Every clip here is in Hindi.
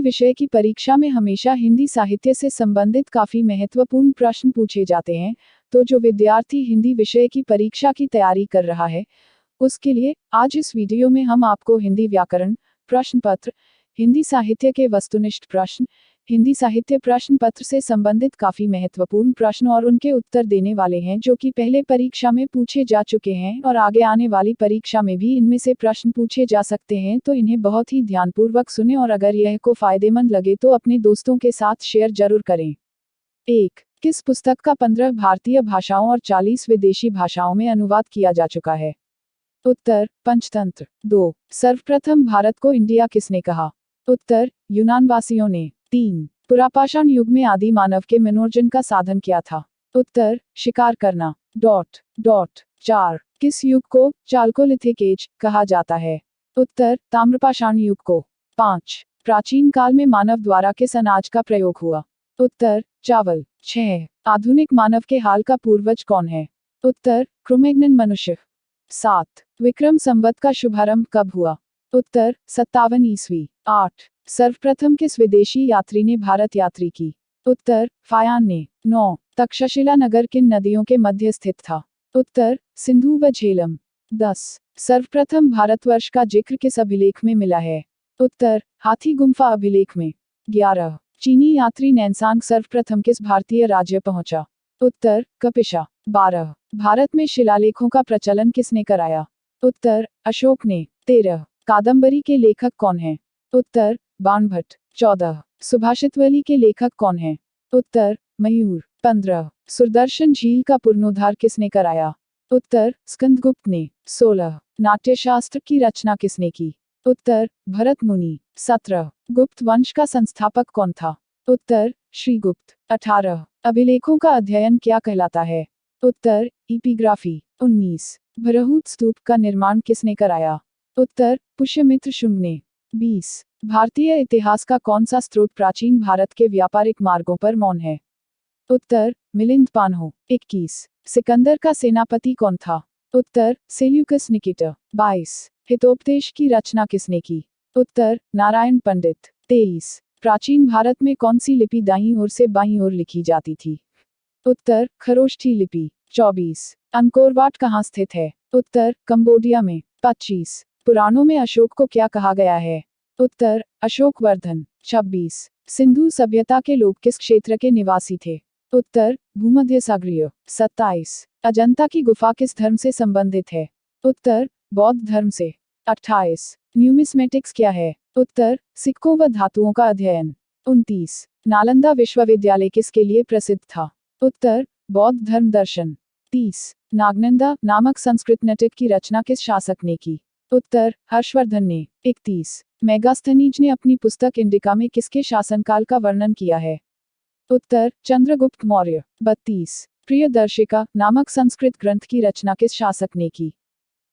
विषय की परीक्षा में हमेशा हिंदी साहित्य से संबंधित काफ़ी महत्वपूर्ण प्रश्न पूछे जाते हैं, तो जो विद्यार्थी हिंदी विषय की परीक्षा की तैयारी कर रहा है, उसके लिए आज इस वीडियो में हम आपको हिंदी व्याकरण प्रश्न पत्र, हिंदी साहित्य के वस्तुनिष्ठ प्रश्न, हिंदी साहित्य प्रश्न पत्र से संबंधित काफ़ी महत्वपूर्ण प्रश्न और उनके उत्तर देने वाले हैं, जो कि पहले परीक्षा में पूछे जा चुके हैं और आगे आने वाली परीक्षा में भी इनमें से प्रश्न पूछे जा सकते हैं। तो इन्हें बहुत ही ध्यानपूर्वक सुने और अगर यह को फायदेमंद लगे तो अपने दोस्तों के साथ शेयर जरूर करें। 1. किस पुस्तक का 15 भारतीय भाषाओं और 40 विदेशी भाषाओं में अनुवाद किया जा चुका है? उत्तर: पंचतंत्र। 2. सर्वप्रथम भारत को इंडिया किसने कहा? उत्तर: यूनानवासियों ने। 3. पुरापाषाण युग में आदि मानव के मनोरंजन का साधन क्या था? उत्तर: शिकार करना। 4. किस युग को चाल्कोलिथिक एज कहा जाता है? उत्तर: ताम्रपाषाण युग को। 5. प्राचीन काल में मानव द्वारा किस अनाज का प्रयोग हुआ? उत्तर: चावल। 6. आधुनिक मानव के हाल का पूर्वज कौन है? उत्तर: क्रोमैग्नन मनुष्य। 7. विक्रम संवत का शुभारंभ कब हुआ? उत्तर: 57 ईस्वी। 8. सर्वप्रथम किस विदेशी यात्री ने भारत यात्री की? उत्तर: फायान ने। 9. तक्षशिला नगर किन नदियों के मध्य स्थित था? उत्तर: सिंधु व झेलम। 10. सर्वप्रथम भारतवर्ष का जिक्र किस अभिलेख में मिला है? उत्तर: हाथी गुम्फा अभिलेख में। 11. चीनी यात्री नैनसांग सर्वप्रथम किस भारतीय राज्य पहुंचा? उत्तर: कपिशा। 12. भारत में शिलालेखों का प्रचलन किसने कराया? उत्तर: अशोक ने। 13. कादंबरी के लेखक कौन हैं? उत्तर: बाणभट्ट। 14. सुभाषितवली के लेखक कौन हैं? उत्तर: मयूर। 15. सुदर्शन झील का पुनरुद्धार किसने कराया? उत्तर: स्कंदगुप्त ने। 16. नाट्यशास्त्र की रचना किसने की? उत्तर: भरत मुनि। 17. गुप्त वंश का संस्थापक कौन था? उत्तर: श्रीगुप्त। 18. अभिलेखों का अध्ययन क्या कहलाता है? उत्तर: इपिग्राफी। 19. भरहूत स्तूप का निर्माण किसने कराया? उत्तर: पुष्यमित्र शुंग ने। 20. भारतीय इतिहास का कौन सा स्रोत प्राचीन भारत के व्यापारिक मार्गों पर मौन है? उत्तर: मिलिंद पान्हो। 21. सिकंदर का सेनापति कौन था? उत्तर: सेल्यूकस निकेटर। 22. हितोपदेश की रचना किसने की? उत्तर: नारायण पंडित। 23. प्राचीन भारत में कौन सी लिपि दाईं ओर से बाईं ओर लिखी जाती थी? उत्तर: खरोष्ठी लिपि। 24. अंकोर वाट कहाँ स्थित है? उत्तर: कंबोडिया में। 25. पुराणों में अशोक को क्या कहा गया है? उत्तर: अशोकवर्धन। 26. सिंधु सभ्यता के लोग किस क्षेत्र के निवासी थे? उत्तर: भूमध्य सागरीय। 27. अजंता की गुफा किस धर्म से संबंधित है? उत्तर: बौद्ध धर्म से। 28. न्यूमिस्मेटिक्स क्या है? उत्तर: सिक्कों व धातुओं का अध्ययन। 29. नालंदा विश्वविद्यालय किसके लिए प्रसिद्ध था? उत्तर: बौद्ध धर्म दर्शन। 30. नागनंदा नामक संस्कृत नाटक की रचना किस शासक ने की? उत्तर: हर्षवर्धन ने। 31. मेगास्थनीज ने अपनी पुस्तक इंडिका में किसके शासनकाल का वर्णन किया है? उत्तर: चंद्रगुप्त मौर्य। 32. प्रियदर्शिका नामक संस्कृत ग्रंथ की रचना किस शासक ने की?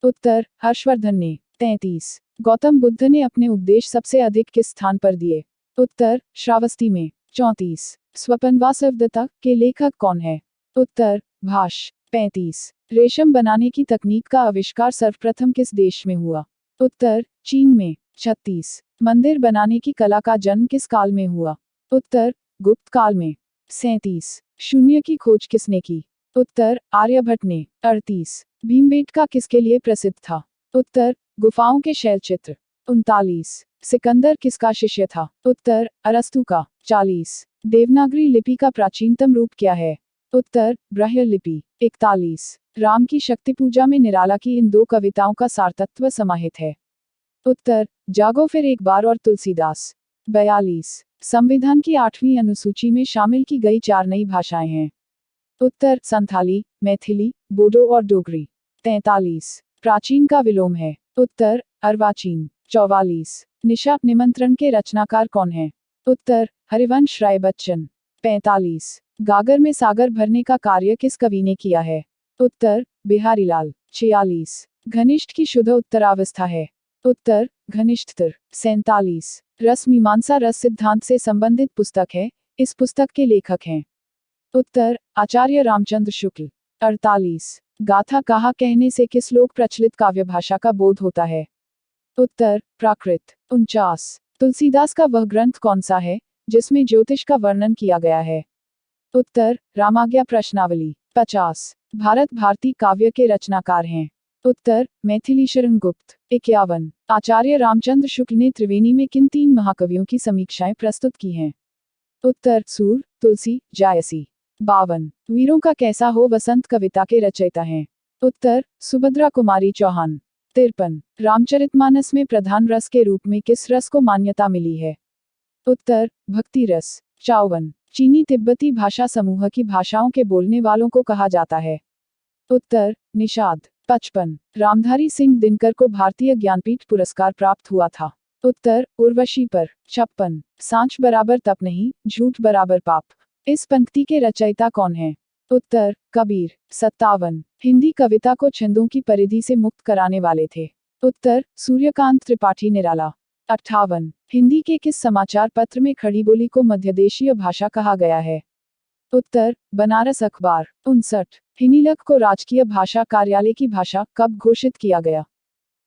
उत्तर: हर्षवर्धन ने। 33. गौतम बुद्ध ने अपने उपदेश सबसे अधिक किस स्थान पर दिए? उत्तर: श्रावस्ती में। 34. स्वपनवासवदत्ता के लेखक कौन है? उत्तर: भाष। 35. रेशम बनाने की तकनीक का आविष्कार सर्वप्रथम किस देश में हुआ? उत्तर: चीन में। 36. मंदिर बनाने की कला का जन्म किस काल में हुआ? उत्तर: गुप्त काल में। 37. शून्य की खोज किसने की? उत्तर: आर्यभट्ट ने। 38. भीमबेटका किसके लिए प्रसिद्ध था? उत्तर: गुफाओं के शैलचित्र। 39. सिकंदर किसका शिष्य था? उत्तर: अरस्तु का। 40. देवनागरी लिपि का प्राचीनतम रूप क्या है? उत्तर: ब्राह्य लिपि। 41. राम की शक्ति पूजा में निराला की इन दो कविताओं का सारतत्व समाहित है? उत्तर: जागो फिर एक बार और तुलसीदास। 42. संविधान की 8वीं अनुसूची में शामिल की गई 4 नई भाषाएं हैं? उत्तर: संथाली, मैथिली, बोडो और डोगरी। 43. प्राचीन का विलोम है? उत्तर: अर्वाचीन। 44. निशा निमंत्रण के रचनाकार कौन हैं? उत्तर: हरिवंश राय बच्चन। 45. गागर में सागर भरने का कार्य किस कवि ने किया है? उत्तर: बिहारीलाल। 46. घनिष्ठ की शुद्ध उत्तरावस्था है? उत्तर: घनिष्ठतर। 47. रस मीमांसा रस सिद्धांत से संबंधित पुस्तक है, इस पुस्तक के लेखक हैं? उत्तर: आचार्य रामचंद्र शुक्ल। 48. गाथा कहा कहने से किस लोक प्रचलित काव्य भाषा का बोध होता है? उत्तर: प्राकृत। 49. तुलसीदास का वह ग्रंथ कौन सा है जिसमें ज्योतिष का वर्णन किया गया है? उत्तर रामाज्ञा प्रश्नावली। 50। भारत भारती काव्य के रचनाकार हैं? उत्तर मैथिलीशरण गुप्त। 51। आचार्य रामचंद्र शुक्ल ने त्रिवेणी में किन 3 महाकवियों की समीक्षाएं प्रस्तुत की हैं? उत्तर सूर, तुलसी, जायसी। 52। वीरों का कैसा हो वसंत कविता के रचयिता हैं? उत्तर सुभद्रा कुमारी चौहान। 53। रामचरितमानस में प्रधान रस के रूप में किस रस को मान्यता मिली है? उत्तर भक्ति रस। 54। चीनी तिब्बती भाषा समूह की भाषाओं के बोलने वालों को कहा जाता है? उत्तर निषाद। 55। रामधारी सिंह दिनकर को भारतीय ज्ञानपीठ पुरस्कार प्राप्त हुआ था? उत्तर उर्वशी पर। 56। सांच बराबर तप नहीं, झूठ बराबर पाप। इस पंक्ति के रचयिता कौन है? उत्तर कबीर। 57। हिंदी कविता को छंदों की परिधि से मुक्त कराने वाले थे? उत्तर सूर्यकांत त्रिपाठी निराला। 58। हिंदी के किस समाचार पत्र में खड़ी बोली को मध्यदेशीय भाषा कहा गया है? उत्तर बनारस अखबार। 59। हिनीलक को राजकीय भाषा कार्यालय की भाषा कब घोषित किया गया?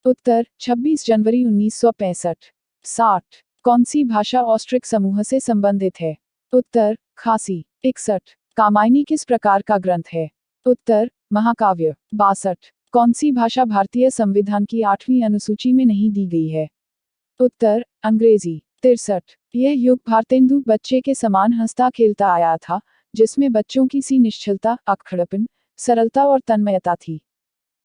उत्तर 26 जनवरी 1965। 60। कौन सी भाषा ऑस्ट्रिक समूह से संबंधित है? उत्तर खासी। 61। कामायनी किस प्रकार का ग्रंथ है? उत्तर महाकाव्य। 62। कौन सी भाषा भारतीय संविधान की 8वीं अनुसूची में नहीं दी गई है? उत्तर अंग्रेजी। 63। यह युग भारतेंदु बच्चे के समान हंसता खेलता आया था, जिसमें बच्चों की सी निश्चलता, अक्खड़पन, सरलता और तन्मयता थी।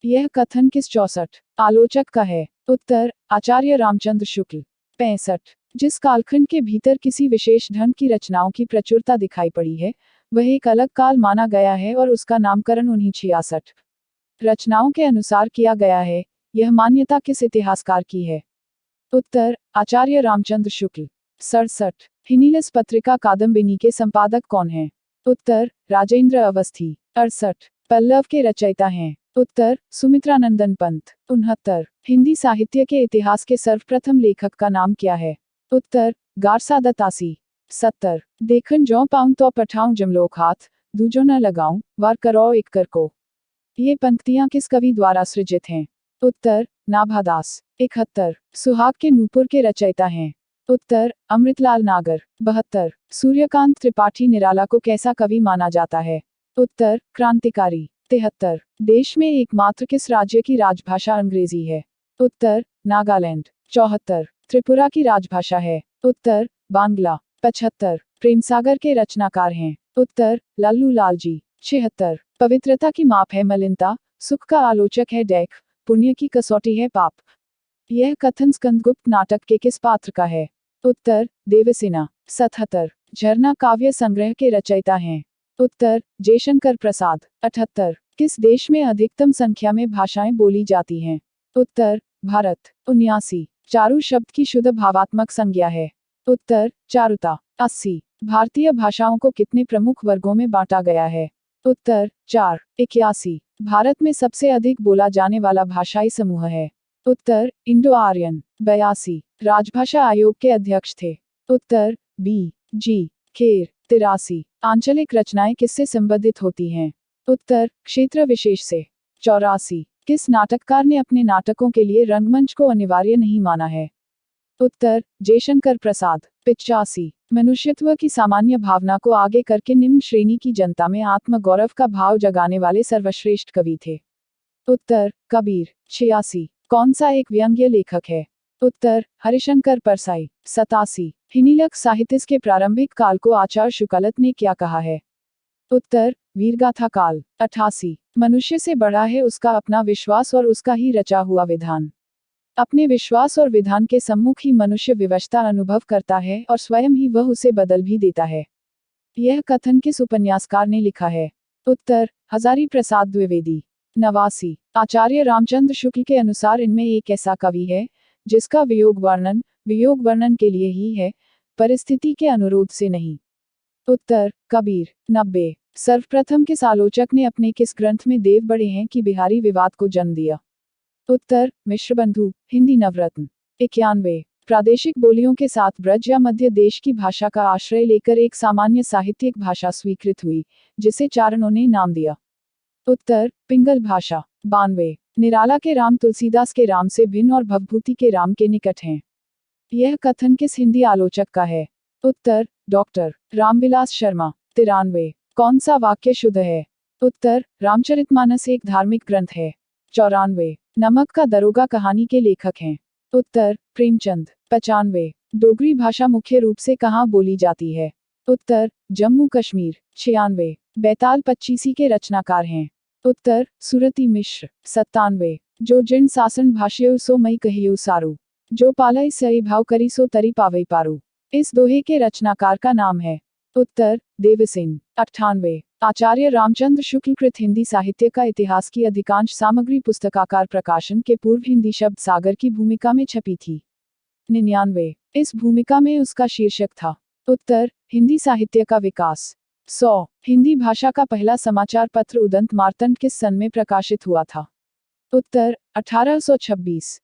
यह कथन किस 64 आलोचक का है? उत्तर आचार्य रामचंद्र शुक्ल। 65। जिस कालखंड के भीतर किसी विशेष ढंग की रचनाओं की प्रचुरता दिखाई पड़ी है, वह एक अलग काल माना गया है और उसका नामकरण उन्हीं 66 रचनाओं के अनुसार किया गया है। यह मान्यता किस इतिहासकार की है? उत्तर आचार्य रामचंद्र शुक्ल। 67। हिनीलस पत्रिका कादम्बिनी के संपादक कौन हैं? उत्तर राजेंद्र अवस्थी। 68। पल्लव के रचयिता हैं? उत्तर सुमित्रानंदन पंत। 69। हिंदी साहित्य के इतिहास के सर्वप्रथम लेखक का नाम क्या है? उत्तर गारसा दत्तासी। 70। देखन जौ पाऊं तो पठाऊं जमलोक हाथ, दूजो न लगाऊं, वार करो एक कर को। ये पंक्तियां किस कवि द्वारा सृजित हैं? उत्तर नाभादास। 71। सुहाग के नूपुर के रचयिता हैं? उत्तर अमृतलाल नागर। 72। सूर्यकांत त्रिपाठी निराला को कैसा कवि माना जाता है? उत्तर क्रांतिकारी। 73। देश में एकमात्र किस राज्य की राजभाषा अंग्रेजी है? उत्तर नागालैंड। 74। त्रिपुरा की राजभाषा है? उत्तर बांग्ला। 75। प्रेमसागर के रचनाकार हैं? उत्तर लल्लू लालजी। 76। पवित्रता की माप है मलिनता, सुख का आलोचक है डैक, पुण्य की कसौटी है पाप। यह कथन स्कंदगुप्त नाटक के किस पात्र का है? उत्तर देवसेना। 77। झरना काव्य संग्रह के रचयिता हैं? उत्तर जयशंकर प्रसाद। 78। किस देश में अधिकतम संख्या में भाषाएं बोली जाती हैं? उत्तर भारत। 79। चारु शब्द की शुद्ध भावात्मक संज्ञा है? उत्तर चारुता। 80। भारतीय भाषाओं को कितने प्रमुख वर्गों में बांटा गया है? उत्तर 4। 81। भारत में सबसे अधिक बोला जाने वाला भाषाई समूह है? उत्तर इंडो आर्यन। 82। राजभाषा आयोग के अध्यक्ष थे? उत्तर बी जी खेर। 83। आंचलिक रचनाएं किससे संबंधित होती हैं? उत्तर क्षेत्र विशेष से। 84। किस नाटककार ने अपने नाटकों के लिए रंगमंच को अनिवार्य नहीं माना है? उत्तर जयशंकर प्रसाद। 85। मनुष्यत्व की सामान्य भावना को आगे करके निम्न श्रेणी की जनता में आत्मगौरव का भाव जगाने वाले सर्वश्रेष्ठ कवि थे? उत्तर कबीर। 86। कौन सा एक व्यंग्य लेखक है? उत्तर हरिशंकर परसाई। 87। हिनीलक साहित्य के प्रारंभिक काल को आचार्य शुक्लत ने क्या कहा है? उत्तर वीरगाथा काल। 88। मनुष्य से बड़ा है उसका अपना विश्वास और उसका ही रचा हुआ विधान। अपने विश्वास और विधान के सम्मुख ही मनुष्य विवशता अनुभव करता है और स्वयं ही वह उसे बदल भी देता है। यह कथन किस उपन्यासकार ने लिखा है? उत्तर हजारी प्रसाद द्विवेदी। 89। आचार्य रामचंद्र शुक्ल के अनुसार इनमें एक ऐसा कवि है जिसका वियोग वर्णन के लिए ही है, परिस्थिति के अनुरोध से नहीं? उत्तर कबीर। 90। सर्वप्रथम किस आलोचक ने अपने किस ग्रंथ में देव बड़े हैं कि बिहारी विवाद को जन्म दिया? उत्तर मिश्रबंधु, हिंदी नवरत्न। 91। प्रादेशिक बोलियों के साथ ब्रज या मध्य देश की भाषा का आश्रय लेकर एक सामान्य साहित्यिक भाषा स्वीकृत हुई, जिसे चारणों ने नाम दिया? उत्तर पिंगल भाषा। 92। निराला के राम तुलसीदास के राम से भिन्न और भवभूति के राम के निकट हैं? यह कथन किस हिंदी आलोचक का है? उत्तर, डॉक्टर रामविलास शर्मा। 93। कौन सा वाक्य शुद्ध है? उत्तर, रामचरितमानस एक धार्मिक ग्रंथ है। 94। नमक का दरोगा कहानी के लेखक हैं? उत्तर, प्रेमचंद। 95। डोगरी भाषा मुख्य रूप से कहाँ बोली जाती है? उत्तर, जम्मू कश्मीर। 96। बैताल पच्चीसी के रचनाकार हैं? उत्तर, सुरती मिश्र। 97। जो जिन सासन भाष्यउ सो मई कहियो सारू, जो पालई सई भाव करी सो तरी पावई पारू, इस दोहे के रचनाकार का नाम है? उत्तर, देवसेन। 98। आचार्य रामचंद्र शुक्ल कृत हिंदी साहित्य का इतिहास की अधिकांश सामग्री पुस्तकाकार प्रकाशन के पूर्व हिंदी शब्द सागर की भूमिका में छपी थी। 99। इस भूमिका में उसका शीर्षक था? उत्तर, हिंदी साहित्य का विकास। 100। हिंदी भाषा का पहला समाचार पत्र उदंत मार्तंड किस सन में प्रकाशित हुआ था? उत्तर, 1826।